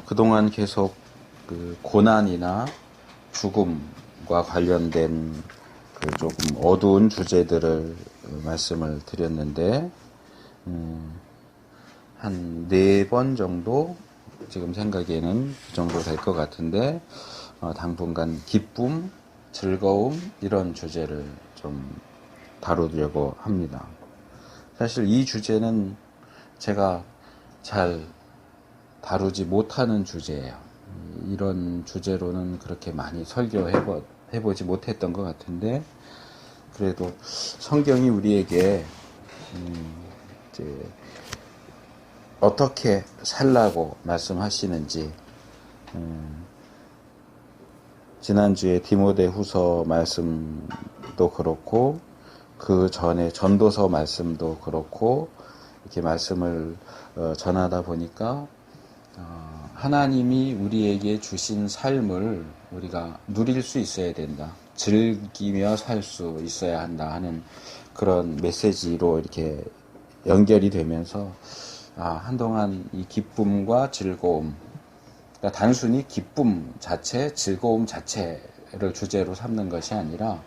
그동안 계속 그 고난이나 죽음과 관련된 그 조금 어두운 주제들을 말씀을 드렸는데, 한 4번 정도 지금 생각에는 그 정도 될 것 같은데, 당분간 기쁨, 즐거움 이런 주제를 좀 다루려고 합니다. 사실 이 주제는 제가 잘 다루지 못하는 주제예요. 이런 주제로는 그렇게 많이 설교해보지 못했던 것 같은데, 그래도 성경이 우리에게 이제 어떻게 살라고 말씀하시는지, 지난주에 디모데후서 말씀도 그렇고 그 전에 전도서 말씀도 그렇고 이렇게 말씀을 전하다 보니까 하나님이 우리에게 주신 삶을 우리가 누릴 수 있어야 된다. 즐기며 살 수 있어야 한다 하는 그런 메시지로 이렇게 연결이 되면서 한동안 이 기쁨과 즐거움, 그러니까 단순히 기쁨 자체, 즐거움 자체를 주제로 삼는 것이 아니라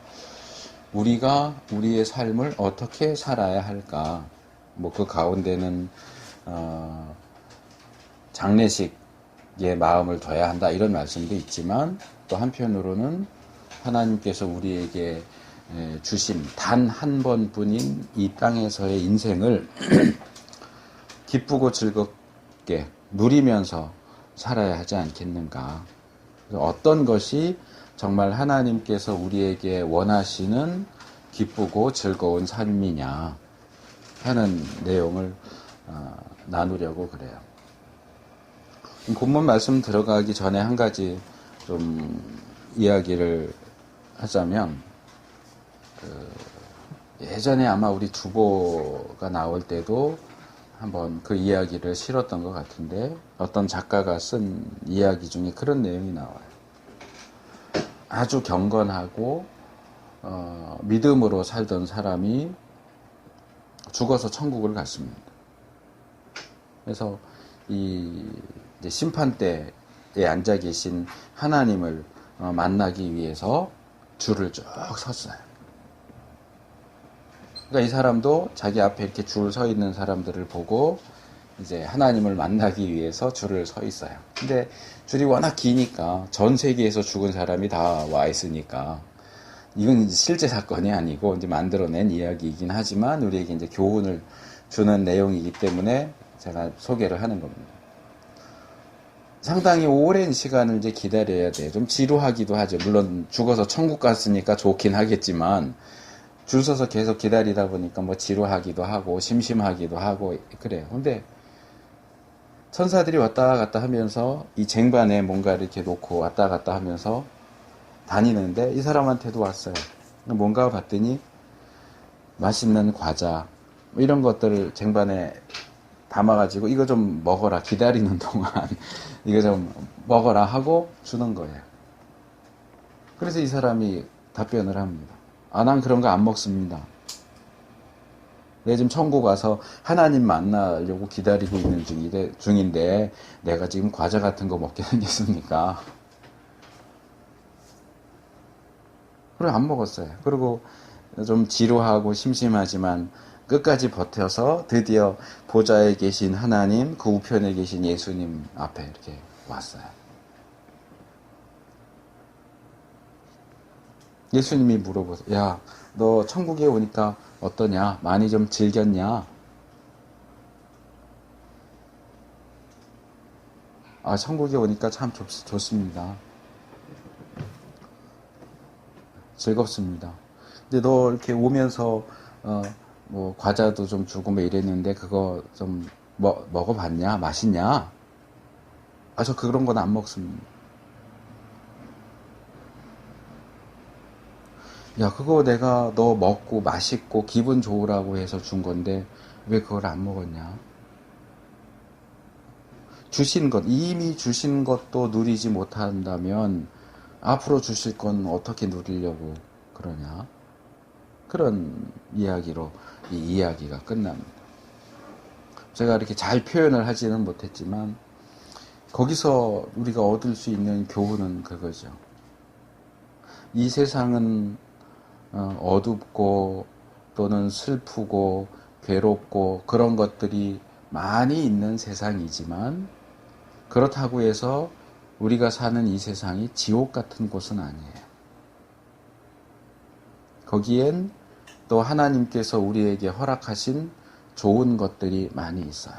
우리가 우리의 삶을 어떻게 살아야 할까, 뭐 그 가운데는 장례식에 마음을 둬야 한다 이런 말씀도 있지만, 또 한편으로는 하나님께서 우리에게 주신 단 한 번뿐인 이 땅에서의 인생을 기쁘고 즐겁게 누리면서 살아야 하지 않겠는가. 어떤 것이 정말 하나님께서 우리에게 원하시는 기쁘고 즐거운 삶이냐 하는 내용을 나누려고 그래요. 본문 말씀 들어가기 전에 한 가지 좀 이야기를 하자면, 예전에 아마 우리 주보가 나올 때도 한번 그 이야기를 실었던 것 같은데, 어떤 작가가 쓴 이야기 중에 그런 내용이 나와요. 아주 경건하고 믿음으로 살던 사람이 죽어서 천국을 갔습니다. 그래서 이제 심판대에 앉아 계신 하나님을 만나기 위해서 줄을 쭉 섰어요. 그러니까 이 사람도 자기 앞에 이렇게 줄 서 있는 사람들을 보고 이제 하나님을 만나기 위해서 줄을 서 있어요. 근데 줄이 워낙 기니까 전 세계에서 죽은 사람이 다 와 있으니까, 이건 실제 사건이 아니고 이제 만들어낸 이야기이긴 하지만 우리에게 이제 교훈을 주는 내용이기 때문에 제가 소개를 하는 겁니다. 상당히 오랜 시간을 이제 기다려야 돼요. 좀 지루하기도 하죠. 물론 죽어서 천국 갔으니까 좋긴 하겠지만, 줄 서서 계속 기다리다 보니까 뭐 지루하기도 하고 심심하기도 하고 그래요. 근데 천사들이 왔다 갔다 하면서 이 쟁반에 뭔가를 이렇게 놓고 왔다 갔다 하면서 다니는데 이 사람한테도 왔어요. 뭔가 봤더니 맛있는 과자 뭐 이런 것들을 쟁반에 담아가지고 이거 좀 먹어라, 기다리는 동안 이거 좀 먹어라 하고 주는 거예요. 그래서 이 사람이 답변을 합니다. 난 그런 거 안 먹습니다. 내가 지금 천국 와서 하나님 만나려고 기다리고 있는 중인데 내가 지금 과자 같은 거 먹게 생겼습니까? 그래, 안 먹었어요. 그리고 좀 지루하고 심심하지만 끝까지 버텨서 드디어 보좌에 계신 하나님, 그 우편에 계신 예수님 앞에 이렇게 왔어요. 예수님이 물어보세요. 야, 너 천국에 오니까 어떠냐? 많이 좀 즐겼냐? 천국에 오니까 참 좋습니다. 즐겁습니다. 근데 너 이렇게 오면서 뭐 과자도 좀 주고 뭐 이랬는데 그거 좀 먹어봤냐? 맛있냐? 저 그런 건 안 먹습니다. 야, 그거 내가 너 먹고 맛있고 기분 좋으라고 해서 준 건데 왜 그걸 안 먹었냐? 이미 주신 것도 누리지 못한다면 앞으로 주실 건 어떻게 누리려고 그러냐? 그런 이야기로 이 이야기가 끝납니다. 제가 이렇게 잘 표현을 하지는 못했지만 거기서 우리가 얻을 수 있는 교훈은 그거죠. 이 세상은 어둡고 또는 슬프고 괴롭고 그런 것들이 많이 있는 세상이지만, 그렇다고 해서 우리가 사는 이 세상이 지옥 같은 곳은 아니에요. 거기엔 또 하나님께서 우리에게 허락하신 좋은 것들이 많이 있어요.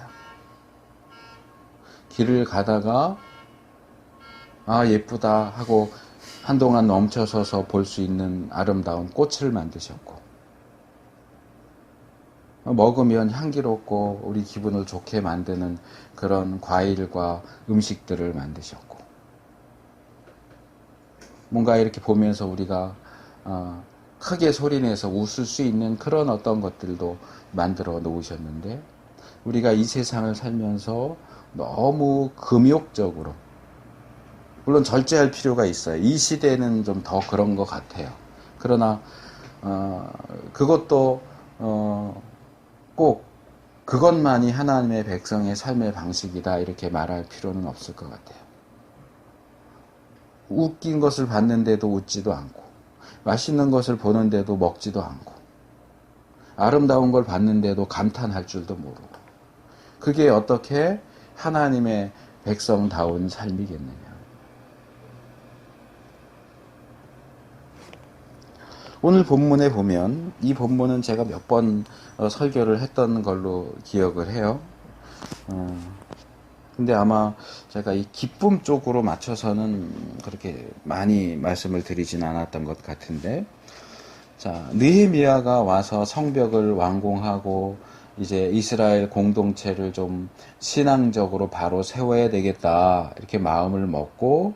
길을 가다가 예쁘다 하고 한동안 멈춰서서 볼 수 있는 아름다운 꽃을 만드셨고, 먹으면 향기롭고 우리 기분을 좋게 만드는 그런 과일과 음식들을 만드셨고, 뭔가 이렇게 보면서 우리가 크게 소리내서 웃을 수 있는 그런 어떤 것들도 만들어 놓으셨는데, 우리가 이 세상을 살면서 너무 금욕적으로, 물론 절제할 필요가 있어요. 이 시대는 좀 더 그런 것 같아요. 그러나 그것도 꼭 그것만이 하나님의 백성의 삶의 방식이다 이렇게 말할 필요는 없을 것 같아요. 웃긴 것을 봤는데도 웃지도 않고, 맛있는 것을 보는데도 먹지도 않고, 아름다운 걸 봤는데도 감탄할 줄도 모르고, 그게 어떻게 하나님의 백성다운 삶이겠느냐. 오늘 본문에 보면, 이 본문은 제가 몇 번 설교를 했던 걸로 기억을 해요. 근데 아마 제가 이 기쁨 쪽으로 맞춰서는 그렇게 많이 말씀을 드리진 않았던 것 같은데, 자, 느헤미야가 와서 성벽을 완공하고 이제 이스라엘 공동체를 좀 신앙적으로 바로 세워야 되겠다 이렇게 마음을 먹고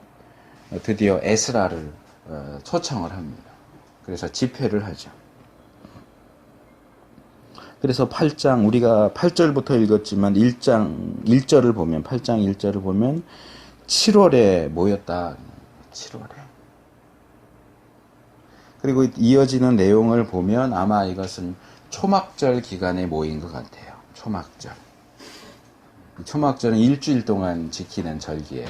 드디어 에스라를 초청을 합니다. 그래서 집회를 하죠. 그래서 8장, 우리가 8절부터 읽었지만 1장 1절을 보면, 8장 1절을 보면 7월에 모였다. 7월에. 그리고 이어지는 내용을 보면 아마 이것은 초막절 기간에 모인 것 같아요. 초막절. 초막절은 일주일 동안 지키는 절기예요.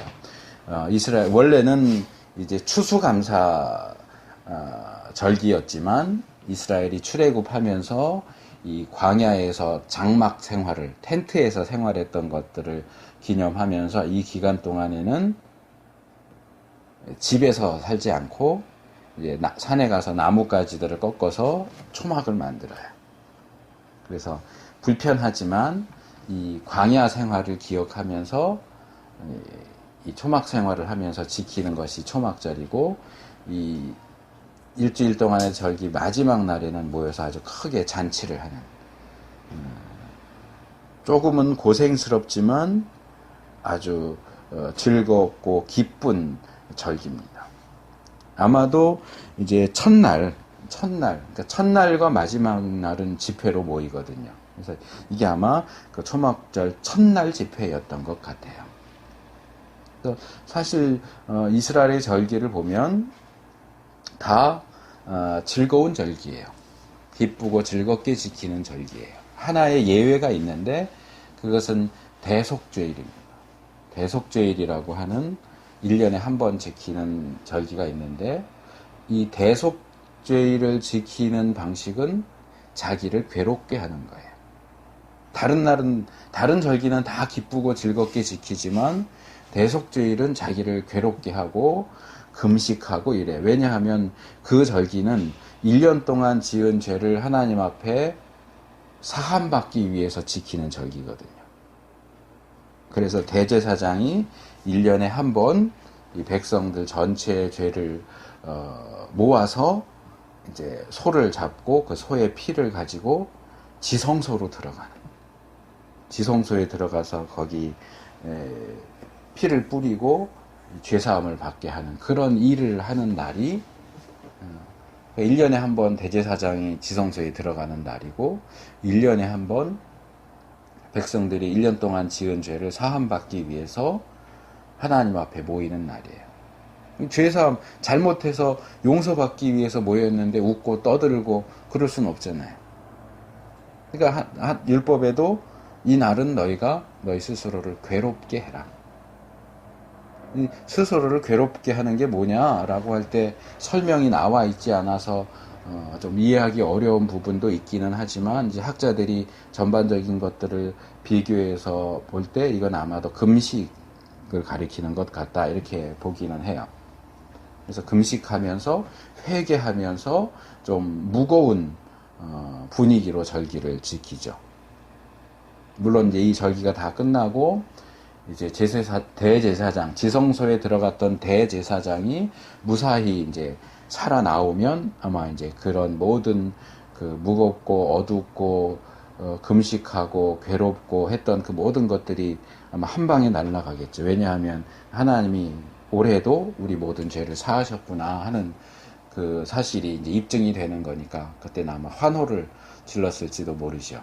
이스라엘, 원래는 이제 추수감사 절기였지만 이스라엘이 출애굽하면서 이 광야에서 장막 생활을, 텐트에서 생활했던 것들을 기념하면서 이 기간 동안에는 집에서 살지 않고 이제 산에 가서 나뭇가지들을 꺾어서 초막을 만들어요. 그래서 불편하지만 이 광야 생활을 기억하면서 이 초막 생활을 하면서 지키는 것이 초막절이고, 이 일주일 동안의 절기 마지막 날에는 모여서 아주 크게 잔치를 하는, 조금은 고생스럽지만 아주 즐겁고 기쁜 절기입니다. 아마도 이제 그러니까 첫날과 마지막 날은 집회로 모이거든요. 그래서 이게 아마 그 초막절 첫날 집회였던 것 같아요. 사실 이스라엘의 절기를 보면 다 즐거운 절기예요. 기쁘고 즐겁게 지키는 절기예요. 하나의 예외가 있는데 그것은 대속죄일입니다. 대속죄일이라고 하는 1년에 한 번 지키는 절기가 있는데, 이 대속죄일을 지키는 방식은 자기를 괴롭게 하는 거예요. 다른 절기는 다 기쁘고 즐겁게 지키지만 대속죄일은 자기를 괴롭게 하고 금식하고 이래. 왜냐하면 그 절기는 1년 동안 지은 죄를 하나님 앞에 사함받기 위해서 지키는 절기거든요. 그래서 대제사장이 1년에 한 번 이 백성들 전체의 죄를 모아서 이제 소를 잡고 그 소의 피를 가지고 지성소로 들어가는, 지성소에 들어가서 거기 피를 뿌리고 죄사함을 받게 하는 그런 일을 하는 날이 1년에 한 번 대제사장이 지성소에 들어가는 날이고, 1년에 한 번 백성들이 1년 동안 지은 죄를 사함받기 위해서 하나님 앞에 모이는 날이에요. 죄사함, 잘못해서 용서받기 위해서 모였는데 웃고 떠들고 그럴 수는 없잖아요. 그러니까 율법에도 이 날은 너희가 너희 스스로를 괴롭게 해라. 스스로를 괴롭게 하는 게 뭐냐라고 할 때 설명이 나와 있지 않아서 좀 이해하기 어려운 부분도 있기는 하지만 이제 학자들이 전반적인 것들을 비교해서 볼 때 이건 아마도 금식을 가리키는 것 같다 이렇게 보기는 해요. 그래서 금식하면서 회개하면서 좀 무거운 분위기로 절기를 지키죠. 물론 이제 이 절기가 다 끝나고 이제 대제사장, 지성소에 들어갔던 대제사장이 무사히 이제 살아나오면 아마 이제 그런 모든 그 무겁고 어둡고 금식하고 괴롭고 했던 그 모든 것들이 아마 한 방에 날아가겠죠. 왜냐하면 하나님이 올해도 우리 모든 죄를 사하셨구나 하는 그 사실이 이제 입증이 되는 거니까 그때는 아마 환호를 질렀을지도 모르죠.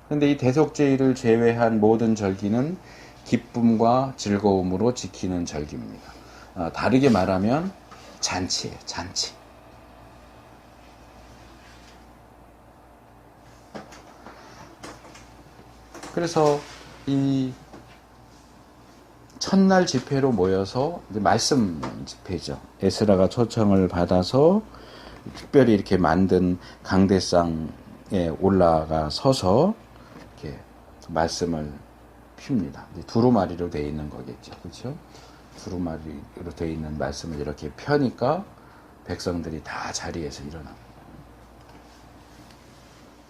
근데 이 대속죄일을 제외한 모든 절기는 기쁨과 즐거움으로 지키는 절기입니다. 다르게 말하면 잔치예요, 잔치. 그래서 이 첫날 집회로 모여서 이제 말씀 집회죠. 에스라가 초청을 받아서 특별히 이렇게 만든 강대상에 올라가 서서 이렇게 말씀을 핍니다. 두루마리로 되어 있는 거겠죠. 그렇죠? 두루마리로 되어 있는 말씀을 이렇게 펴니까 백성들이 다 자리에서 일어납니다.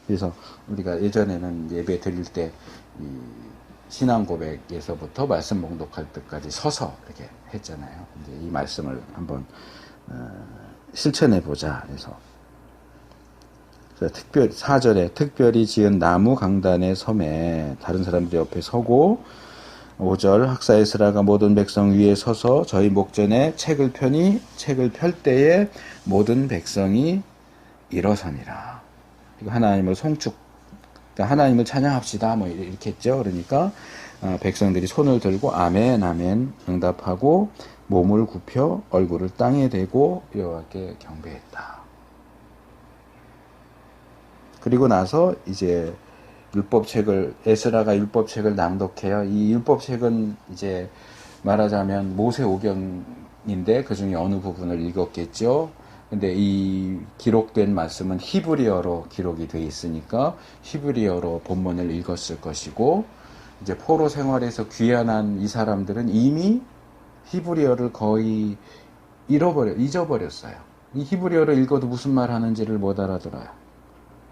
그래서 우리가 예전에는 예배 드릴 때 이 신앙 고백에서부터 말씀 봉독할 때까지 서서 이렇게 했잖아요. 이제 이 말씀을 한번 실천해 보자. 그래서 특별히 4절에 특별히 지은 나무 강단의 섬에 다른 사람들 옆에 서고 5절 학사 에스라가 모든 백성 위에 서서 저희 목전에 책을 펴니 책을 펼 때에 모든 백성이 일어서니라. 하나님을 하나님을 찬양합시다. 뭐 이렇게 했죠. 그러니까 백성들이 손을 들고 아멘 아멘 응답하고 몸을 굽혀 얼굴을 땅에 대고 여호와께 경배했다. 그리고 나서 이제 에스라가 율법책을 낭독해요. 이 율법책은 이제 말하자면 모세오경인데 그 중에 어느 부분을 읽었겠죠. 근데 이 기록된 말씀은 히브리어로 기록이 되어 있으니까 히브리어로 본문을 읽었을 것이고 이제 포로 생활에서 귀환한 이 사람들은 이미 히브리어를 거의 잊어버렸어요. 이 히브리어를 읽어도 무슨 말 하는지를 못 알아들어요.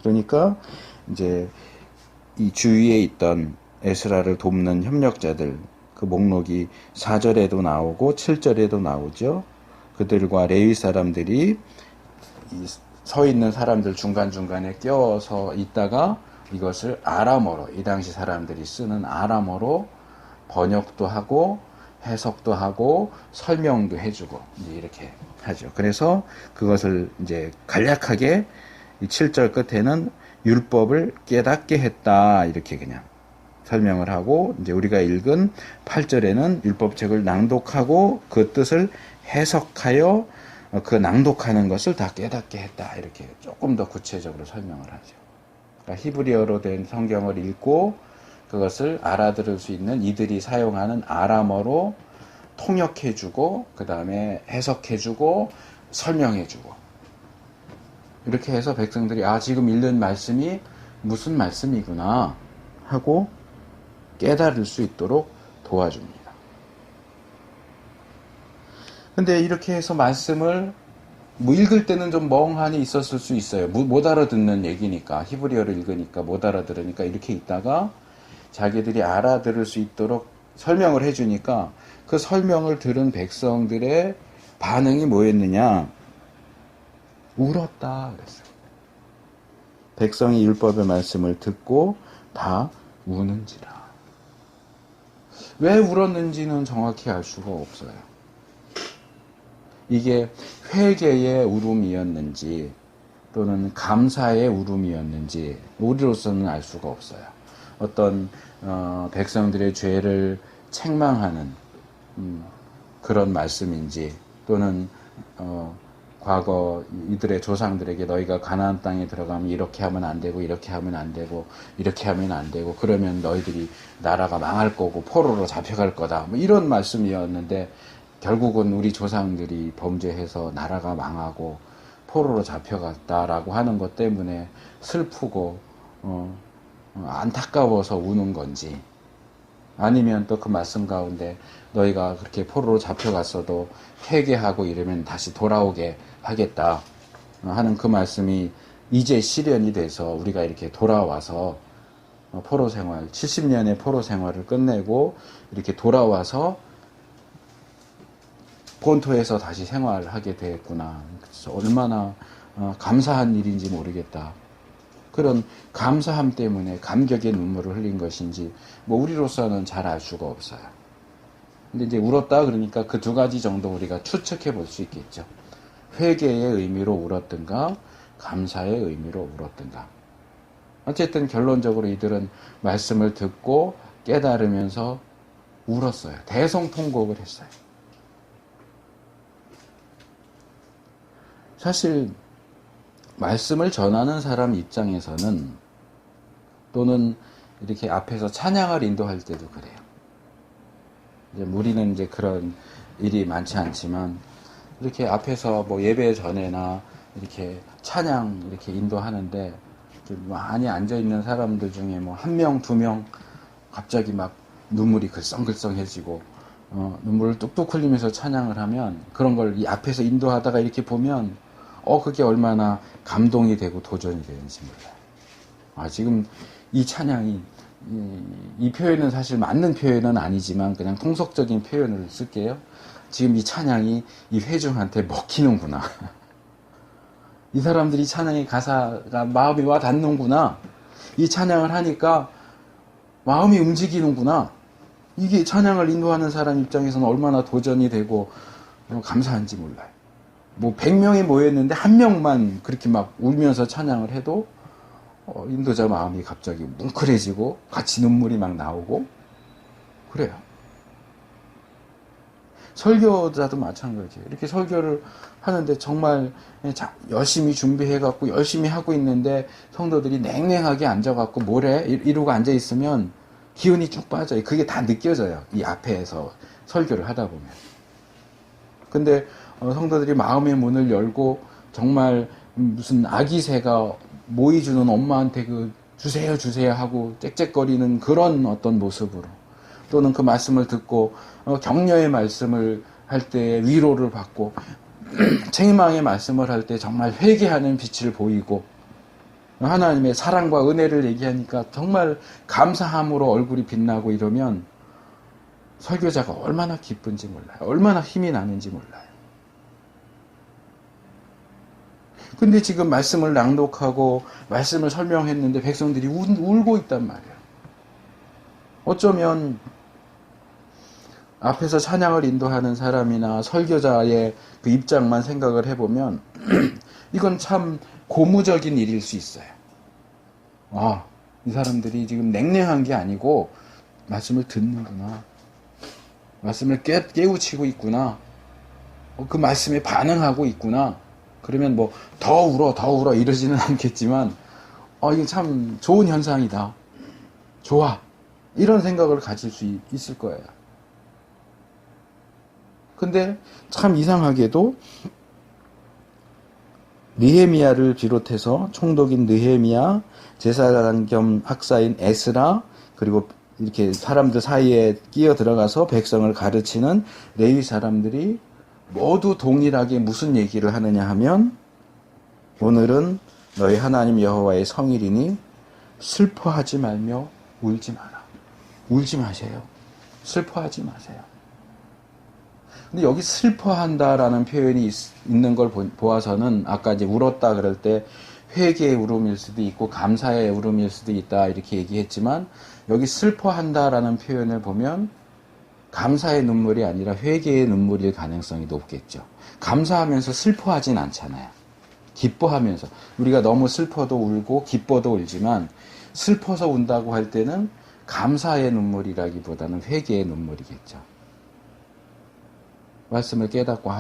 그러니까 이제 이 주위에 있던 에스라를 돕는 협력자들 그 목록이 4절에도 나오고 7절에도 나오죠. 그들과 레위 사람들이 서 있는 사람들 중간중간에 껴서 있다가 이것을 아람어로 이 당시 사람들이 쓰는 아람어로 번역도 하고 해석도 하고 설명도 해주고 이제 이렇게 하죠. 그래서 그것을 이제 간략하게 이 7절 끝에는 율법을 깨닫게 했다 이렇게 그냥 설명을 하고 이제 우리가 읽은 8절에는 율법책을 낭독하고 그 뜻을 해석하여 그 낭독하는 것을 다 깨닫게 했다 이렇게 조금 더 구체적으로 설명을 하죠. 그러니까 히브리어로 된 성경을 읽고 그것을 알아들을 수 있는 이들이 사용하는 아람어로 통역해주고 그 다음에 해석해주고 설명해주고 이렇게 해서 백성들이 지금 읽는 말씀이 무슨 말씀이구나 하고 깨달을 수 있도록 도와줍니다. 근데 이렇게 해서 말씀을 읽을 때는 좀 멍하니 있었을 수 있어요. 못 알아듣는 얘기니까 히브리어를 읽으니까 못 알아들으니까 이렇게 있다가 자기들이 알아들을 수 있도록 설명을 해주니까 그 설명을 들은 백성들의 반응이 뭐였느냐? 울었다 그랬어요. 백성이 율법의 말씀을 듣고 다 우는지라. 왜 울었는지는 정확히 알 수가 없어요. 이게 회개의 울음이었는지 또는 감사의 울음이었는지 우리로서는 알 수가 없어요. 어떤 백성들의 죄를 책망하는 그런 말씀인지 또는 과거 이들의 조상들에게 너희가 가나안 땅에 들어가면 이렇게 하면 안 되고 이렇게 하면 안 되고 이렇게 하면 안 되고 그러면 너희들이 나라가 망할 거고 포로로 잡혀갈 거다. 뭐 이런 말씀이었는데 결국은 우리 조상들이 범죄해서 나라가 망하고 포로로 잡혀갔다라고 하는 것 때문에 슬프고 안타까워서 우는 건지 아니면 또 그 말씀 가운데 너희가 그렇게 포로로 잡혀갔어도 회개하고 이러면 다시 돌아오게 하겠다 하는 그 말씀이 이제 실현이 돼서 우리가 이렇게 돌아와서 포로 생활, 70년의 포로 생활을 끝내고 이렇게 돌아와서 본토에서 다시 생활하게 되었구나. 그래서 얼마나 감사한 일인지 모르겠다. 그런 감사함 때문에 감격의 눈물을 흘린 것인지 뭐 우리로서는 잘 알 수가 없어요. 근데 이제 울었다 그러니까 그 두 가지 정도 우리가 추측해 볼 수 있겠죠. 회개의 의미로 울었든가 감사의 의미로 울었든가. 어쨌든 결론적으로 이들은 말씀을 듣고 깨달으면서 울었어요. 대성통곡을 했어요. 사실 말씀을 전하는 사람 입장에서는 또는 이렇게 앞에서 찬양을 인도할 때도 그래요. 이제 우리는 이제 그런 일이 많지 않지만 이렇게 앞에서 뭐 예배 전에나 이렇게 찬양 이렇게 인도하는데 많이 앉아 있는 사람들 중에 뭐 한 명, 두 명 갑자기 막 눈물이 글썽글썽해지고 눈물을 뚝뚝 흘리면서 찬양을 하면 그런 걸 이 앞에서 인도하다가 이렇게 보면 그게 얼마나 감동이 되고 도전이 되는지 몰라요. 지금 이 찬양이 이 표현은 사실 맞는 표현은 아니지만 그냥 통속적인 표현을 쓸게요. 지금 이 찬양이 이 회중한테 먹히는구나. 이 사람들이 찬양의 가사가 마음이 와 닿는구나. 이 찬양을 하니까 마음이 움직이는구나. 이게 찬양을 인도하는 사람 입장에서는 얼마나 도전이 되고 감사한지 몰라요. 뭐 100명이 모였는데 한 명만 그렇게 막 울면서 찬양을 해도 인도자 마음이 갑자기 뭉클해지고 같이 눈물이 막 나오고 그래요. 설교자도 마찬가지예요. 이렇게 설교를 하는데 정말 열심히 준비해갖고 열심히 하고 있는데 성도들이 냉랭하게 앉아갖고 뭐래? 이러고 앉아있으면 기운이 쭉 빠져요. 그게 다 느껴져요. 이 앞에서 설교를 하다 보면. 근데 성도들이 마음의 문을 열고 정말 무슨 아기 새가 모이 주는 엄마한테 주세요 주세요 하고 짹짹거리는 그런 어떤 모습으로 또는 그 말씀을 듣고 격려의 말씀을 할 때 위로를 받고 책망의 말씀을 할 때 정말 회개하는 빛을 보이고 하나님의 사랑과 은혜를 얘기하니까 정말 감사함으로 얼굴이 빛나고 이러면 설교자가 얼마나 기쁜지 몰라요. 얼마나 힘이 나는지 몰라요. 근데 지금 말씀을 낭독하고 말씀을 설명했는데 백성들이 울고 있단 말이에요. 어쩌면 앞에서 찬양을 인도하는 사람이나 설교자의 그 입장만 생각을 해보면 이건 참 고무적인 일일 수 있어요. 이 사람들이 지금 냉랭한 게 아니고 말씀을 듣는구나. 말씀을 깨우치고 있구나. 그 말씀에 반응하고 있구나. 그러면 뭐 더 울어 이러지는 않겠지만 이게 참 좋은 현상이다. 좋아. 이런 생각을 가질 수 있을 거예요. 근데 참 이상하게도 느헤미야를 비롯해서 총독인 느헤미야, 제사장 겸 학사인 에스라, 그리고 이렇게 사람들 사이에 끼어 들어가서 백성을 가르치는 레위 사람들이 모두 동일하게 무슨 얘기를 하느냐 하면 오늘은 너희 하나님 여호와의 성일이니 슬퍼하지 말며 울지 마라. 울지 마세요. 슬퍼하지 마세요. 근데 여기 슬퍼한다라는 표현이 있는 걸 보아서는 아까 이제 울었다 그럴 때 회개의 울음일 수도 있고 감사의 울음일 수도 있다 이렇게 얘기했지만 여기 슬퍼한다라는 표현을 보면 감사의 눈물이 아니라 회개의 눈물일 가능성이 높겠죠. 감사하면서 슬퍼하진 않잖아요. 기뻐하면서 우리가 너무 슬퍼도 울고 기뻐도 울지만 슬퍼서 운다고 할 때는 감사의 눈물이라기보다는 회개의 눈물이겠죠. 말씀을 깨닫고,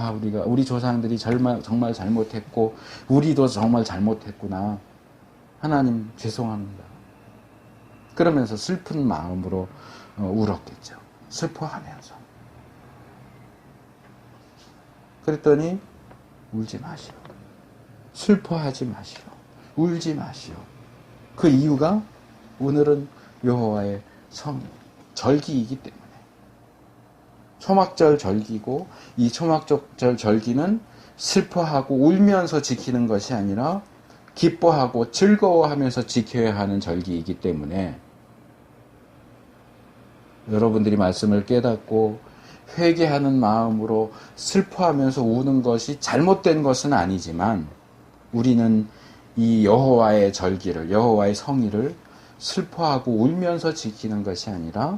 우리 조상들이 정말 잘못했고, 우리도 정말 잘못했구나. 하나님, 죄송합니다. 그러면서 슬픈 마음으로 울었겠죠. 슬퍼하면서. 그랬더니, 울지 마시오. 슬퍼하지 마시오. 울지 마시오. 그 이유가 오늘은 여호와의 절기이기 때문에. 초막절 절기고, 이 초막절 절기는 슬퍼하고 울면서 지키는 것이 아니라 기뻐하고 즐거워하면서 지켜야 하는 절기이기 때문에 여러분들이 말씀을 깨닫고 회개하는 마음으로 슬퍼하면서 우는 것이 잘못된 것은 아니지만 우리는 이 여호와의 절기를, 여호와의 성의를 슬퍼하고 울면서 지키는 것이 아니라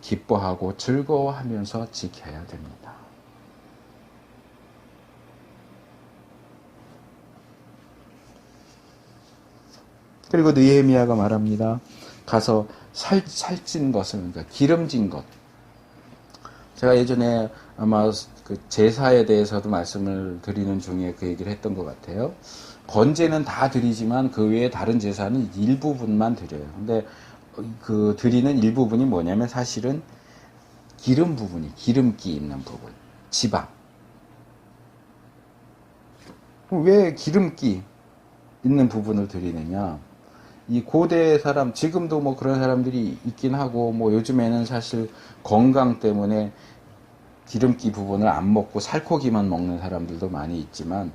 기뻐하고 즐거워하면서 지켜야 됩니다. 그리고 느헤미야가 말합니다. 가서 살찐 것을, 그러니까 기름진 것. 제가 예전에 아마 그 제사에 대해서도 말씀을 드리는 중에 그 얘기를 했던 것 같아요. 번제는 다 드리지만 그 외에 다른 제사는 일부분만 드려요. 근데 그 드리는 일부분이 뭐냐면 사실은 기름 부분이, 기름기 있는 부분, 지방. 왜 기름기 있는 부분을 드리느냐? 이 고대 사람, 지금도 뭐 그런 사람들이 있긴 하고, 뭐 요즘에는 사실 건강 때문에 기름기 부분을 안 먹고 살코기만 먹는 사람들도 많이 있지만,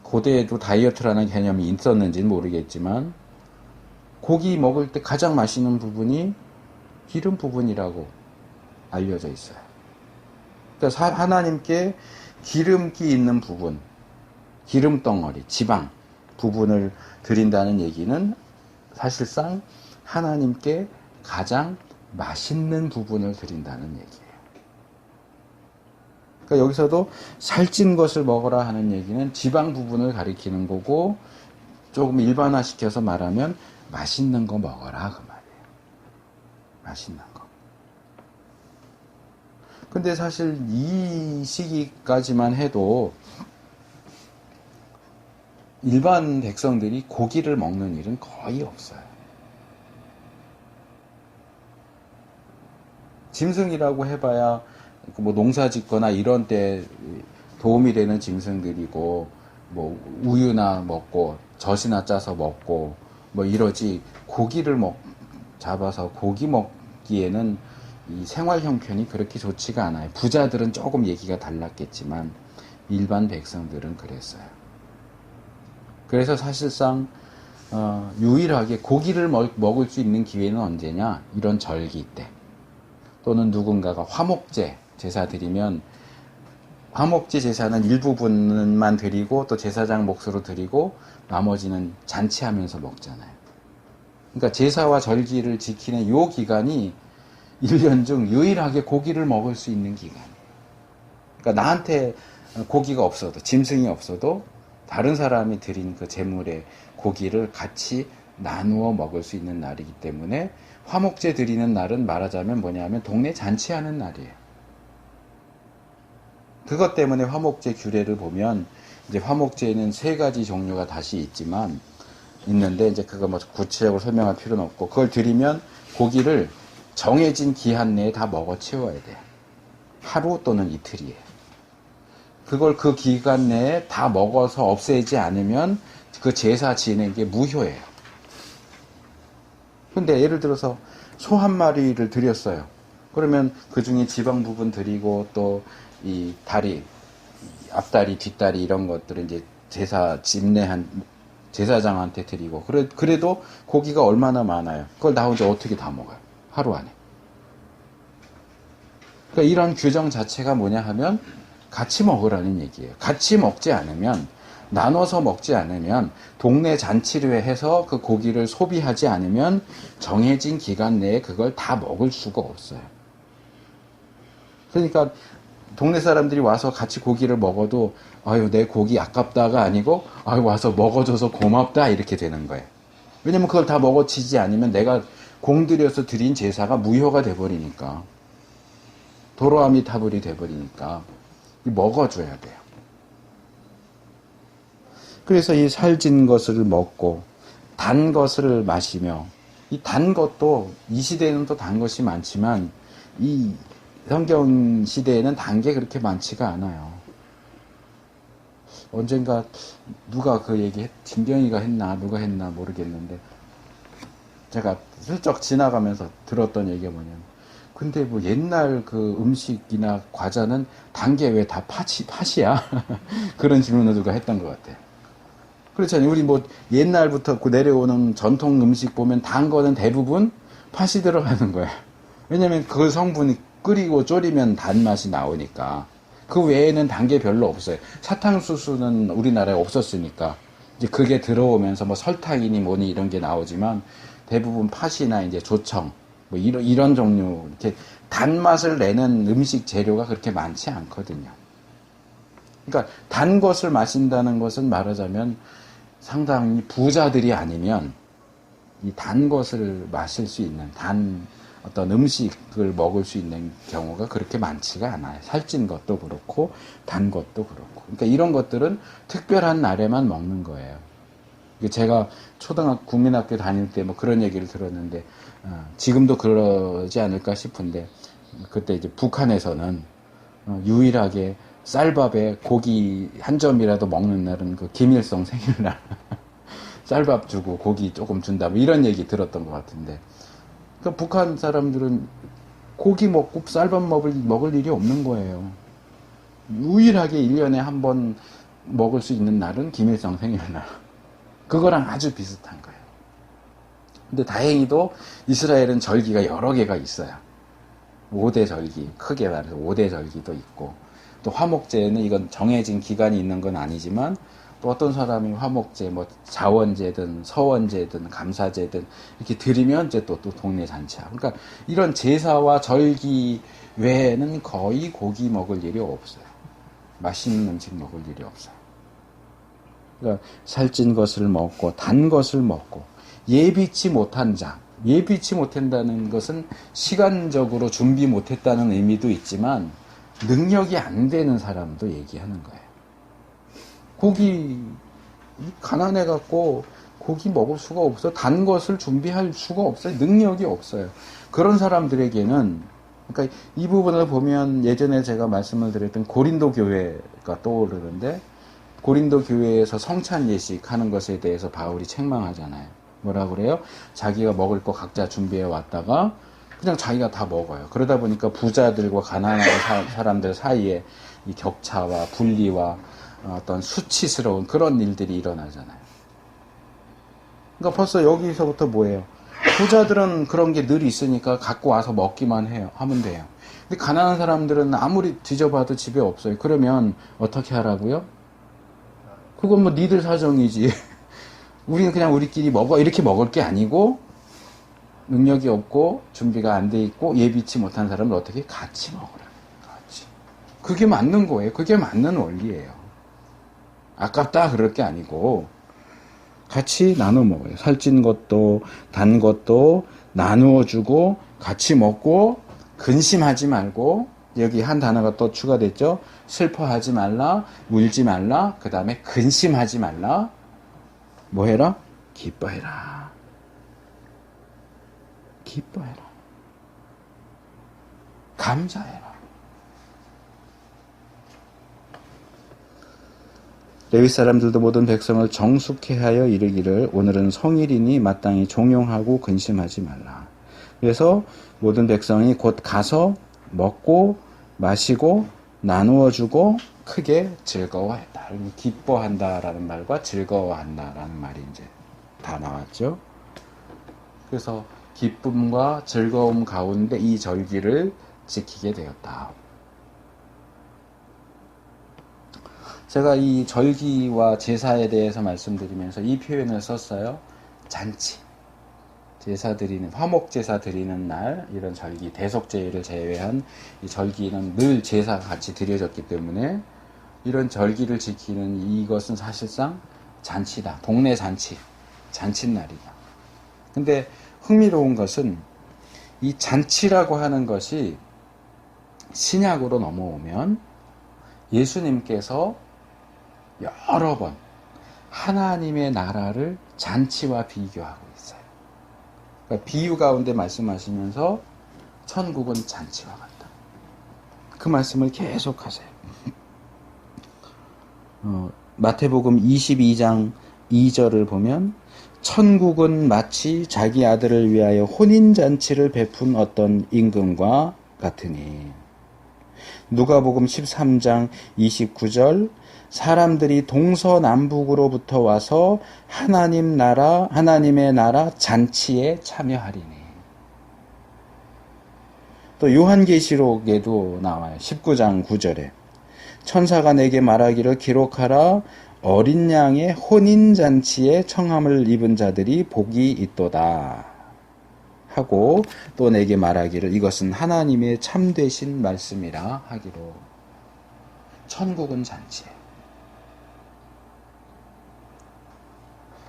고대에도 다이어트라는 개념이 있었는지는 모르겠지만, 고기 먹을 때 가장 맛있는 부분이 기름 부분이라고 알려져 있어요. 그러니까 하나님께 기름기 있는 부분, 기름 덩어리, 지방 부분을 드린다는 얘기는 사실상 하나님께 가장 맛있는 부분을 드린다는 얘기예요. 그러니까 여기서도 살찐 것을 먹어라 하는 얘기는 지방 부분을 가리키는 거고, 조금 일반화시켜서 말하면 맛있는 거 먹어라 그 말이에요. 맛있는 거. 근데 사실 이 시기까지만 해도 일반 백성들이 고기를 먹는 일은 거의 없어요. 짐승이라고 해봐야 뭐 농사 짓거나 이런 때 도움이 되는 짐승들이고, 뭐 우유나 먹고 젖이나 짜서 먹고 뭐 이러지, 고기를 잡아서 고기 먹기에는 이 생활 형편이 그렇게 좋지가 않아요. 부자들은 조금 얘기가 달랐겠지만 일반 백성들은 그랬어요. 그래서 사실상 유일하게 고기를 먹을 수 있는 기회는 언제냐? 이런 절기 때, 또는 누군가가 화목제 제사 드리면, 화목제 제사는 일부분만 드리고 또 제사장 몫으로 드리고 나머지는 잔치하면서 먹잖아요. 그러니까 제사와 절기를 지키는 요 기간이 1년 중 유일하게 고기를 먹을 수 있는 기간이에요. 그러니까 나한테 고기가 없어도, 짐승이 없어도 다른 사람이 드린 그 제물의 고기를 같이 나누어 먹을 수 있는 날이기 때문에, 화목제 드리는 날은 말하자면 뭐냐면 동네 잔치하는 날이에요. 그것 때문에 화목제 규례를 보면, 이제 화목제에는 3가지 종류가 다시 있는데 이제 그거 뭐 구체적으로 설명할 필요는 없고, 그걸 드리면 고기를 정해진 기한 내에 다 먹어 치워야 돼요. 하루 또는 이틀이에요. 그걸 그 기간 내에 다 먹어서 없애지 않으면 그 제사 진행이 무효예요. 근데 예를 들어서 소 한 마리를 드렸어요. 그러면 그 중에 지방 부분 드리고 또 이 다리, 앞다리, 뒷다리 이런 것들은 이제 제사장한테 드리고, 그래도 고기가 얼마나 많아요. 그걸 나 혼자 어떻게 다 먹어요? 하루 안에. 그러니까 이런 규정 자체가 뭐냐 하면 같이 먹으라는 얘기예요. 같이 먹지 않으면, 나눠서 먹지 않으면, 동네 잔치를 해서 그 고기를 소비하지 않으면 정해진 기간 내에 그걸 다 먹을 수가 없어요. 그러니까 동네 사람들이 와서 같이 고기를 먹어도 아유 내 고기 아깝다가 아니고 아유 와서 먹어줘서 고맙다 이렇게 되는 거예요. 왜냐면 그걸 다 먹어치지 않으면 내가 공들여서 드린 제사가 무효가 돼버리니까. 도로아미타불이 돼버리니까 먹어줘야 돼요. 그래서 이 살진 것을 먹고 단 것을 마시며, 이 단 것도 이 시대에는 또 단 것이 많지만 이 성경 시대에는 단 게 그렇게 많지가 않아요. 언젠가 누가 그 얘기 진경이가 했나 누가 했나 모르겠는데 제가 슬쩍 지나가면서 들었던 얘기가 뭐냐면, 근데 뭐 옛날 그 음식이나 과자는 단 게 왜 다 팥이야? 그런 질문을 누가 했던 것 같아요. 그렇잖아요. 우리 뭐 옛날부터 내려오는 전통 음식 보면 단 거는 대부분 팥이 들어가는 거야. 왜냐면 그 성분이 끓이고 졸이면 단맛이 나오니까. 그 외에는 단 게 별로 없어요. 사탕수수는 우리나라에 없었으니까 이제 그게 들어오면서 뭐 설탕이니 뭐니 이런 게 나오지만 대부분 팥이나 이제 조청 뭐 이런 종류 이렇게 단맛을 내는 음식 재료가 그렇게 많지 않거든요. 그러니까 단 것을 마신다는 것은 말하자면 상당히 부자들이 아니면 이 단 것을 마실 수 있는 단 어떤 음식을 먹을 수 있는 경우가 그렇게 많지가 않아요. 살찐 것도 그렇고 단 것도 그렇고. 그러니까 이런 것들은 특별한 날에만 먹는 거예요. 제가 국민학교 다닐 때 뭐 그런 얘기를 들었는데 지금도 그러지 않을까 싶은데, 그때 이제 북한에서는 유일하게 쌀밥에 고기 한 점이라도 먹는 날은 그 김일성 생일날 쌀밥 주고 고기 조금 준다 뭐 이런 얘기 들었던 것 같은데, 그러니까 북한 사람들은 고기 먹고 쌀밥 먹을 일이 없는 거예요. 유일하게 1년에 한 번 먹을 수 있는 날은 김일성 생일날. 그거랑 아주 비슷한 거예요. 근데 다행히도 이스라엘은 절기가 여러 개가 있어요. 5대 절기, 크게 말해서 5대 절기도 있고, 또 화목제는 이건 정해진 기간이 있는 건 아니지만 또 어떤 사람이 화목제, 뭐 자원제든 서원제든 감사제든 이렇게 드리면 이제 또 동네 잔치하고. 그러니까 이런 제사와 절기 외에는 거의 고기 먹을 일이 없어요. 맛있는 음식 먹을 일이 없어요. 그러니까 살찐 것을 먹고 단 것을 먹고 예비치 못한 자. 예비치 못한다는 것은 시간적으로 준비 못했다는 의미도 있지만 능력이 안 되는 사람도 얘기하는 거예요. 가난해갖고 고기 먹을 수가 없어. 단 것을 준비할 수가 없어요. 능력이 없어요. 그런 사람들에게는, 그러니까 이 부분을 보면 예전에 제가 말씀을 드렸던 고린도 교회가 떠오르는데, 고린도 교회에서 성찬 예식 하는 것에 대해서 바울이 책망하잖아요. 뭐라 그래요? 자기가 먹을 거 각자 준비해 왔다가 그냥 자기가 다 먹어요. 그러다 보니까 부자들과 가난한 사람들 사이에 이 격차와 분리와 어떤 수치스러운 그런 일들이 일어나잖아요. 그러니까 벌써 여기서부터 뭐예요? 부자들은 그런 게 늘 있으니까 갖고 와서 먹기만 하면 돼요. 근데 가난한 사람들은 아무리 뒤져봐도 집에 없어요. 그러면 어떻게 하라고요? 그건 뭐 니들 사정이지. 우리는 그냥 우리끼리 먹어 이렇게 먹을 게 아니고, 능력이 없고 준비가 안 돼 있고 예비치 못한 사람은 어떻게 같이 먹으라. 같이. 그게 맞는 거예요. 그게 맞는 원리예요. 아깝다 그럴 게 아니고 같이 나눠 먹어요. 살찐 것도 단 것도 나누어 주고 같이 먹고, 근심하지 말고, 여기 한 단어가 또 추가됐죠. 슬퍼하지 말라, 울지 말라, 그 다음에 근심하지 말라. 뭐 해라? 기뻐해라. 기뻐해라. 감사해라. 레위 사람들도 모든 백성을 정숙해 하여 이르기를 오늘은 성일이니 마땅히 종용하고 근심하지 말라. 그래서 모든 백성이 곧 가서 먹고 마시고 나누어 주고 크게 즐거워했다. 기뻐한다라는 말과 즐거워한다라는 말이 이제 다 나왔죠. 그래서 기쁨과 즐거움 가운데 이 절기를 지키게 되었다. 제가 이 절기와 제사에 대해서 말씀드리면서 이 표현을 썼어요. 잔치. 제사 드리는, 화목제사 드리는 날, 이런 절기, 대속제를 제외한 이 절기는 늘 제사가 같이 드려졌기 때문에 이런 절기를 지키는 이것은 사실상 잔치다. 동네 잔치, 잔칫날이다. 근데 흥미로운 것은 이 잔치라고 하는 것이 신약으로 넘어오면 예수님께서 여러 번 하나님의 나라를 잔치와 비교하고 있어요. 그러니까 비유 가운데 말씀하시면서 천국은 잔치와 같다. 그 말씀을 계속 하세요. 마태복음 22장 2절을 보면 천국은 마치 자기 아들을 위하여 혼인잔치를 베푼 어떤 임금과 같으니, 누가복음 13장 29절 사람들이 동서남북으로부터 와서 하나님의 나라 잔치에 참여하리니. 또 요한계시록에도 나와요. 19장 9절에 천사가 내게 말하기를 기록하라, 어린 양의 혼인잔치에 청함을 입은 자들이 복이 있도다 하고, 또 내게 말하기를 이것은 하나님의 참되신 말씀이라 하기로. 천국은 잔치예요.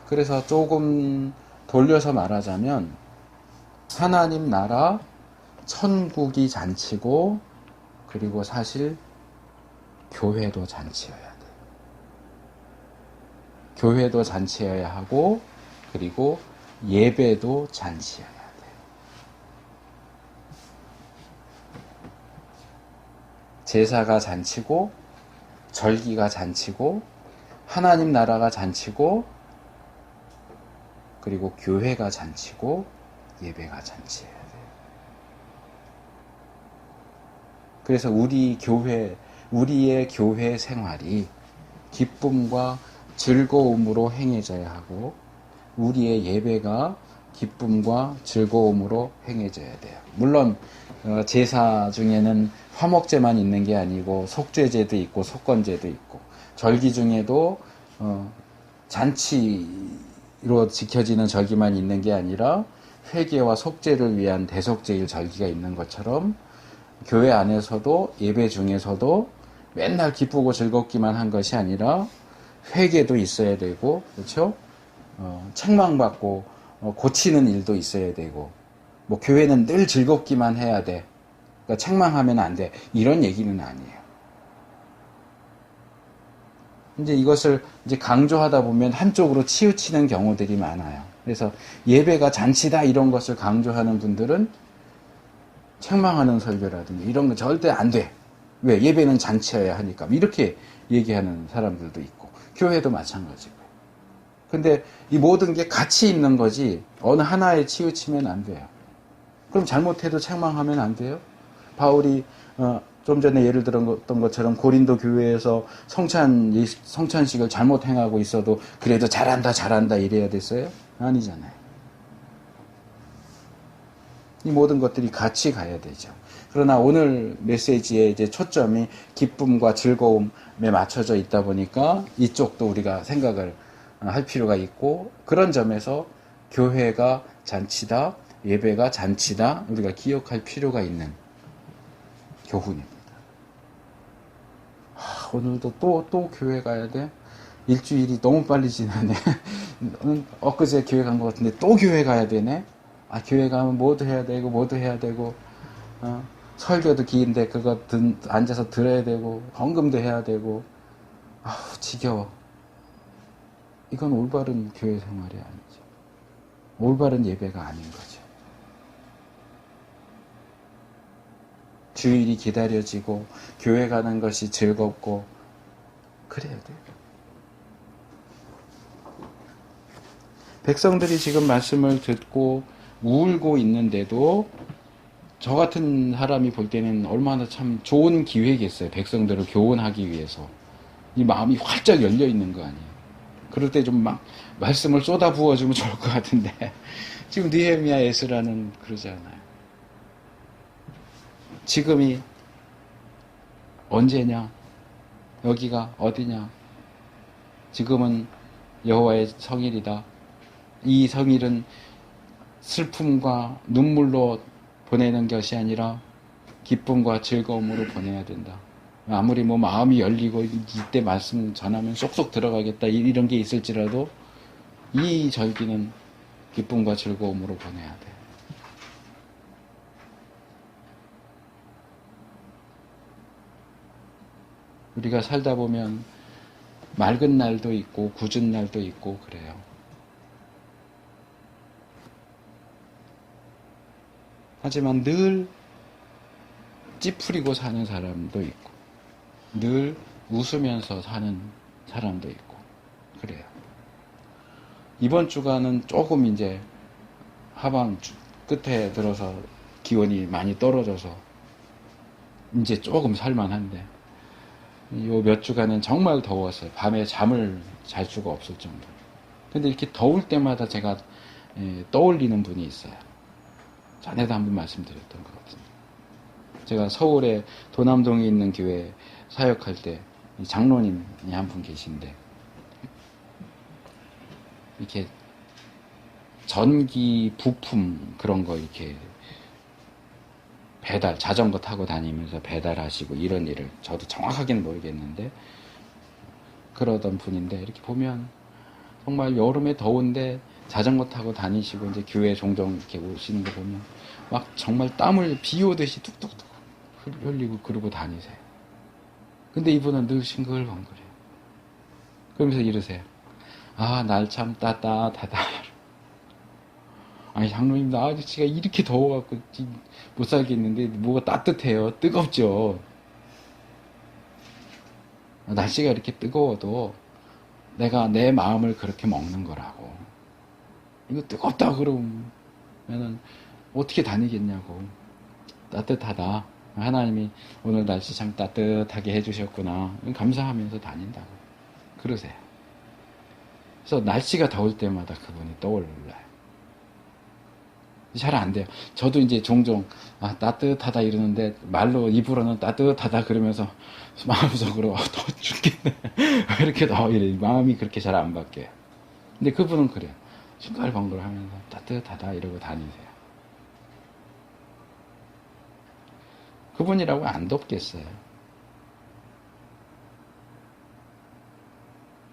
그래서 조금 돌려서 말하자면 하나님 나라 천국이 잔치고, 그리고 사실 교회도 잔치여야 돼요. 교회도 잔치여야 하고, 그리고 예배도 잔치여야 돼요. 제사가 잔치고, 절기가 잔치고, 하나님 나라가 잔치고, 그리고 교회가 잔치고, 예배가 잔치여야 돼요. 그래서 우리의 교회 생활이 기쁨과 즐거움으로 행해져야 하고, 우리의 예배가 기쁨과 즐거움으로 행해져야 돼요. 물론 제사 중에는 화목제만 있는 게 아니고 속죄제도 있고 속건제도 있고, 절기 중에도 잔치로 지켜지는 절기만 있는 게 아니라 회개와 속죄를 위한 대속죄일 절기가 있는 것처럼, 교회 안에서도 예배 중에서도 맨날 기쁘고 즐겁기만 한 것이 아니라 회개도 있어야 되고, 그렇죠? 책망받고 고치는 일도 있어야 되고, 뭐 교회는 늘 즐겁기만 해야 돼, 그러니까 책망하면 안 돼, 이런 얘기는 아니에요. 이제 이것을 이제 강조하다 보면 한쪽으로 치우치는 경우들이 많아요. 그래서 예배가 잔치다 이런 것을 강조하는 분들은 책망하는 설교라든지 이런 거 절대 안 돼. 왜? 예배는 잔치여야 하니까. 이렇게 얘기하는 사람들도 있고, 교회도 마찬가지고요. 근데 이 모든 게 같이 있는 거지 어느 하나에 치우치면 안 돼요. 그럼 잘못해도 책망하면 안 돼요? 바울이 좀 전에 예를 들었던 것처럼 고린도 교회에서 성찬식을 잘못 행하고 있어도 그래도 잘한다 이래야 됐어요? 아니잖아요. 이 모든 것들이 같이 가야 되죠. 그러나 오늘 메시지의 이제 초점이 기쁨과 즐거움에 맞춰져 있다 보니까 이쪽도 우리가 생각을 할 필요가 있고, 그런 점에서 교회가 잔치다, 예배가 잔치다, 우리가 기억할 필요가 있는 교훈입니다. 오늘도 또 교회 가야 돼? 일주일이 너무 빨리 지나네. 엊그제 교회 간 것 같은데 또 교회 가야 되네? 교회 가면 뭐도 해야 되고, 설교도 긴데 그거 앉아서 들어야 되고, 헌금도 해야 되고, 지겨워. 이건 올바른 교회 생활이 아니죠. 올바른 예배가 아닌 거죠. 주일이 기다려지고 교회 가는 것이 즐겁고 그래야 돼요. 백성들이 지금 말씀을 듣고 울고 있는데도 저 같은 사람이 볼 때는 얼마나 참 좋은 기회겠어요. 백성들을 교훈하기 위해서. 이 마음이 활짝 열려 있는 거 아니에요. 그럴 때 좀 막 말씀을 쏟아 부어주면 좋을 것 같은데 지금 느헤미야, 에스라는 그러지 않아요. 지금이 언제냐? 여기가 어디냐? 지금은 여호와의 성일이다. 이 성일은 슬픔과 눈물로 보내는 것이 아니라 기쁨과 즐거움으로 보내야 된다. 아무리 뭐 마음이 열리고 이때 말씀 전하면 쏙쏙 들어가겠다 이런 게 있을지라도 이 절기는 기쁨과 즐거움으로 보내야 돼. 우리가 살다 보면 맑은 날도 있고 궂은 날도 있고 그래요. 하지만 늘 찌푸리고 사는 사람도 있고 늘 웃으면서 사는 사람도 있고 그래요. 이번 주간은 조금 이제 하방 끝에 들어서 기온이 많이 떨어져서 이제 조금 살만한데 요 몇 주간은 정말 더웠어요. 밤에 잠을 잘 수가 없을 정도. 근데 이렇게 더울 때마다 제가 떠올리는 분이 있어요. 전에도 한번 말씀드렸던 것 같은데 제가 서울에 도남동에 있는 교회 사역할 때 장로님이 한 분 계신데 이렇게 전기 부품 그런 거 이렇게 배달, 자전거 타고 다니면서 배달하시고 이런 일을 저도 정확하게는 모르겠는데 그러던 분인데 이렇게 보면 정말 여름에 더운데 자전거 타고 다니시고 이제 교회 종종 이렇게 오시는 거 보면 막 정말 땀을 비 오듯이 뚝뚝뚝 흘리고 그러고 다니세요. 근데 이분은 늘 싱글벙글해요. 그러면서 이러세요. 아, 날 참 따뜻하다. 아니, 장로님, 나 아저씨가 이렇게 더워갖고 못 살겠는데 뭐가 따뜻해요? 뜨겁죠? 날씨가 이렇게 뜨거워도 내가 내 마음을 그렇게 먹는 거라고. 이거 뜨겁다 그러면은 어떻게 다니겠냐고. 따뜻하다. 하나님이 오늘 날씨 참 따뜻하게 해주셨구나. 감사하면서 다닌다고. 그러세요. 그래서 날씨가 더울 때마다 그분이 떠올라요. 잘 안 돼요. 저도 이제 종종 따뜻하다 이러는데 말로 입으로는 따뜻하다 그러면서 마음속으로 더워 죽겠네. 왜 이렇게 더워 이래. 마음이 그렇게 잘 안 바뀌어요. 근데 그분은 그래요. 싱글벙글 하면서 따뜻하다 이러고 다니세요. 그분이라고 안 덥겠어요.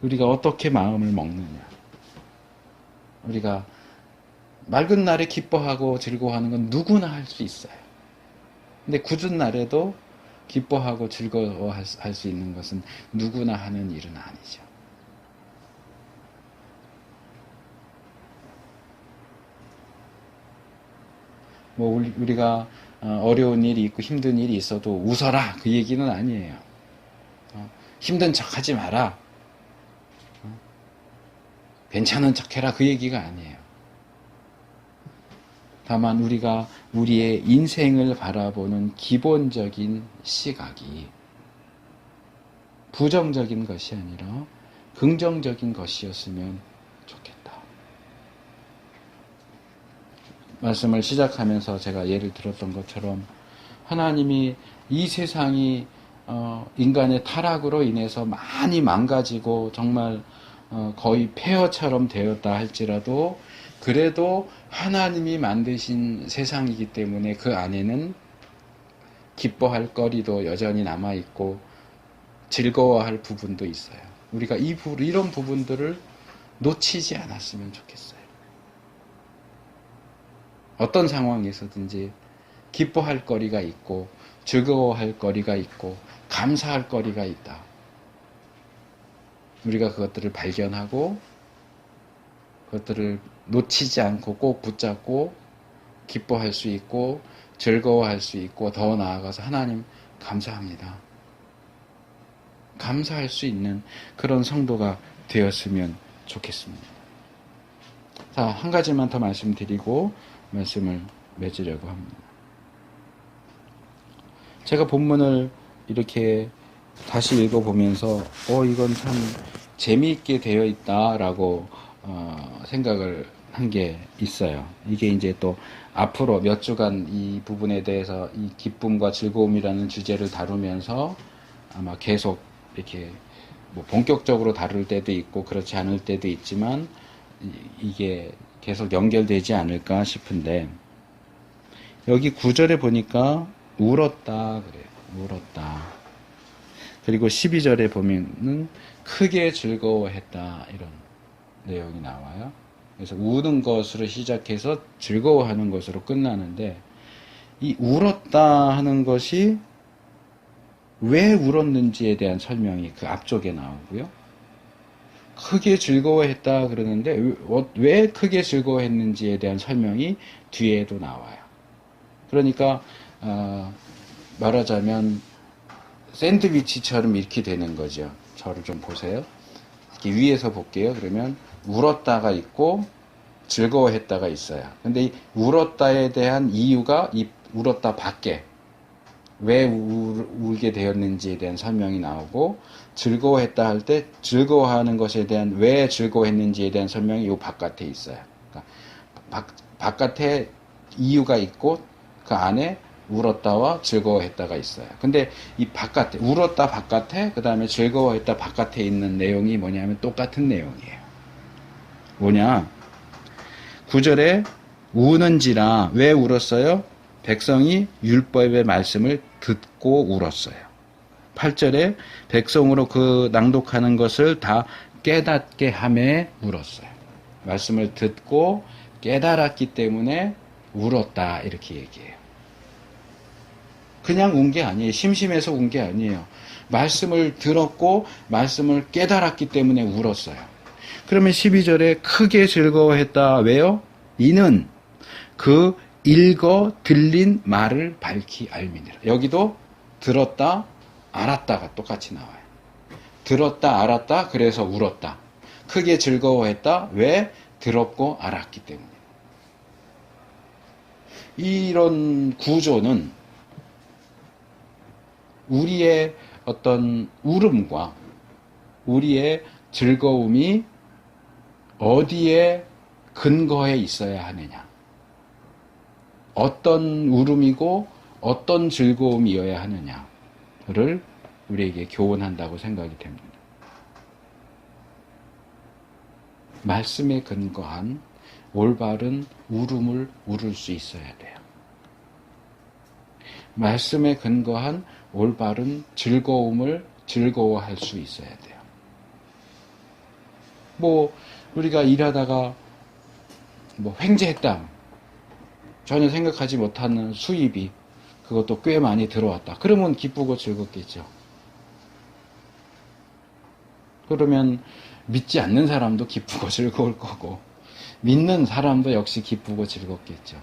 우리가 어떻게 마음을 먹느냐. 우리가 맑은 날에 기뻐하고 즐거워하는 건 누구나 할 수 있어요. 근데 궂은 날에도 기뻐하고 즐거워할 수 있는 것은 누구나 하는 일은 아니죠. 뭐 우리가 어려운 일이 있고 힘든 일이 있어도 웃어라 그 얘기는 아니에요. 힘든 척 하지 마라. 괜찮은 척 해라 그 얘기가 아니에요. 다만 우리가 우리의 인생을 바라보는 기본적인 시각이 부정적인 것이 아니라 긍정적인 것이었으면 좋겠다. 말씀을 시작하면서 제가 예를 들었던 것처럼 하나님이 이 세상이 인간의 타락으로 인해서 많이 망가지고 정말 거의 폐허처럼 되었다 할지라도 그래도 하나님이 만드신 세상이기 때문에 그 안에는 기뻐할 거리도 여전히 남아있고 즐거워할 부분도 있어요. 우리가 이런 부분들을 놓치지 않았으면 좋겠어요. 어떤 상황에서든지 기뻐할 거리가 있고 즐거워할 거리가 있고 감사할 거리가 있다. 우리가 그것들을 발견하고 그것들을 놓치지 않고 꼭 붙잡고 기뻐할 수 있고 즐거워할 수 있고 더 나아가서 하나님 감사합니다. 감사할 수 있는 그런 성도가 되었으면 좋겠습니다. 자, 한 가지만 더 말씀드리고 말씀을 맺으려고 합니다. 제가 본문을 이렇게 다시 읽어보면서 이건 참 재미있게 되어 있다라고 생각을 한 게 있어요. 이게 이제 또 앞으로 몇 주간 이 부분에 대해서 이 기쁨과 즐거움이라는 주제를 다루면서 아마 계속 이렇게 뭐 본격적으로 다룰 때도 있고 그렇지 않을 때도 있지만 이게 계속 연결되지 않을까 싶은데 여기 9절에 보니까 울었다 그래요. 울었다. 그리고 12절에 보면은 크게 즐거워했다 이런 내용이 나와요. 그래서 우는 것으로 시작해서 즐거워하는 것으로 끝나는데 이 울었다 하는 것이 왜 울었는지에 대한 설명이 그 앞쪽에 나오고요. 크게 즐거워했다 그러는데 왜 크게 즐거워했는지에 대한 설명이 뒤에도 나와요. 그러니까 말하자면 샌드위치처럼 이렇게 되는 거죠. 저를 좀 보세요. 이렇게 위에서 볼게요. 그러면 울었다가 있고 즐거워했다가 있어요. 근데 이 울었다에 대한 이유가 이 울었다 밖에 왜 울게 되었는지에 대한 설명이 나오고, 즐거워했다 할 때 즐거워하는 것에 대한 왜 즐거워했는지에 대한 설명이 이 바깥에 있어요. 그러니까 바깥에 이유가 있고 그 안에 울었다와 즐거워했다가 있어요. 근데 이 바깥에 울었다 바깥에 그 다음에 즐거워했다 바깥에 있는 내용이 뭐냐면 똑같은 내용이에요. 뭐냐? 9절에 우는지라 왜 울었어요? 백성이 율법의 말씀을 듣고 울었어요. 8절에 백성으로 그 낭독하는 것을 다 깨닫게 함에 울었어요. 말씀을 듣고 깨달았기 때문에 울었다 이렇게 얘기해요. 그냥 운 게 아니에요. 심심해서 운 게 아니에요. 말씀을 들었고 말씀을 깨달았기 때문에 울었어요. 그러면 12절에 크게 즐거워했다. 왜요? 이는 그 읽어 들린 말을 밝히 알미니라. 여기도 들었다 알았다가 똑같이 나와요. 들었다 알았다 그래서 울었다. 크게 즐거워했다. 왜? 들었고 알았기 때문에. 이런 구조는 우리의 어떤 울음과 우리의 즐거움이 어디에 근거해 있어야 하느냐, 어떤 울음이고 어떤 즐거움이어야 하느냐를 우리에게 교훈한다고 생각이 됩니다. 말씀에 근거한 올바른 울음을 울을 수 있어야 돼요. 말씀에 근거한 올바른 즐거움을 즐거워할 수 있어야 돼요. 우리가 일하다가 횡재했다. 전혀 생각하지 못하는 수입이 그것도 꽤 많이 들어왔다. 그러면 기쁘고 즐겁겠죠. 그러면 믿지 않는 사람도 기쁘고 즐거울 거고 믿는 사람도 역시 기쁘고 즐겁겠죠.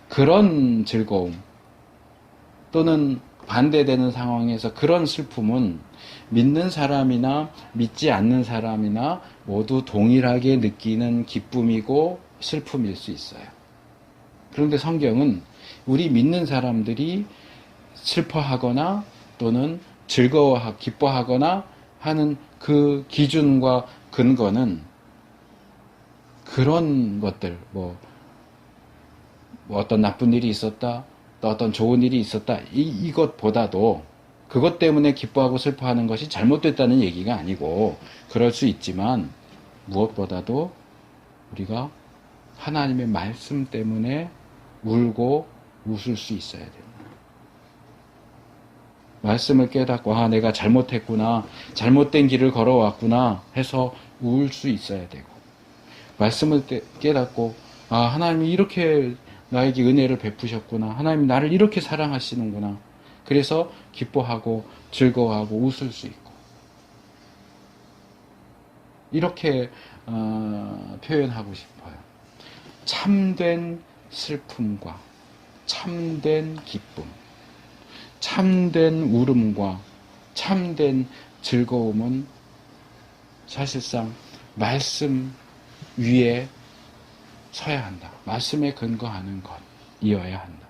그런 즐거움 또는 반대되는 상황에서 그런 슬픔은 믿는 사람이나 믿지 않는 사람이나 모두 동일하게 느끼는 기쁨이고 슬픔일 수 있어요. 그런데 성경은 우리 믿는 사람들이 슬퍼하거나 또는 기뻐하거나 하는 그 기준과 근거는 그런 것들, 어떤 나쁜 일이 있었다, 또 어떤 좋은 일이 있었다, 이것보다도 그것 때문에 기뻐하고 슬퍼하는 것이 잘못됐다는 얘기가 아니고, 그럴 수 있지만, 무엇보다도 우리가 하나님의 말씀 때문에 울고 웃을 수 있어야 됩니다. 말씀을 깨닫고, 내가 잘못했구나, 잘못된 길을 걸어왔구나 해서 울 수 있어야 되고, 말씀을 깨닫고, 하나님이 이렇게 나에게 은혜를 베푸셨구나, 하나님 나를 이렇게 사랑하시는구나, 그래서 기뻐하고 즐거워하고 웃을 수 있고, 이렇게 표현하고 싶어요. 참된 슬픔과 참된 기쁨, 참된 울음과 참된 즐거움은 사실상 말씀 위에 서야 한다. 말씀에 근거하는 것이어야 한다.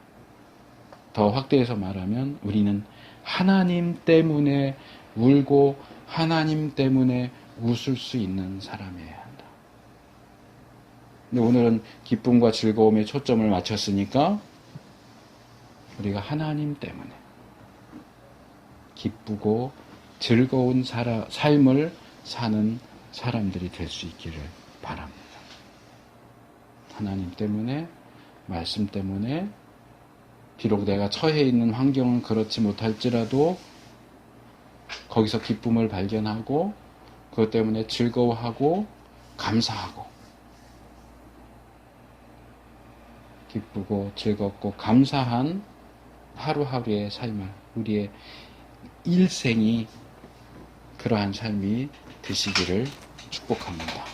더 확대해서 말하면 우리는 하나님 때문에 울고 하나님 때문에 웃을 수 있는 사람이어야 한다. 근데 오늘은 기쁨과 즐거움에 초점을 맞췄으니까 우리가 하나님 때문에 기쁘고 즐거운 삶을 사는 사람들이 될 수 있기를 바랍니다. 하나님 때문에, 말씀 때문에, 비록 내가 처해 있는 환경은 그렇지 못할지라도 거기서 기쁨을 발견하고 그것 때문에 즐거워하고 감사하고, 기쁘고 즐겁고 감사한 하루하루의 삶을, 우리의 일생이 그러한 삶이 되시기를 축복합니다.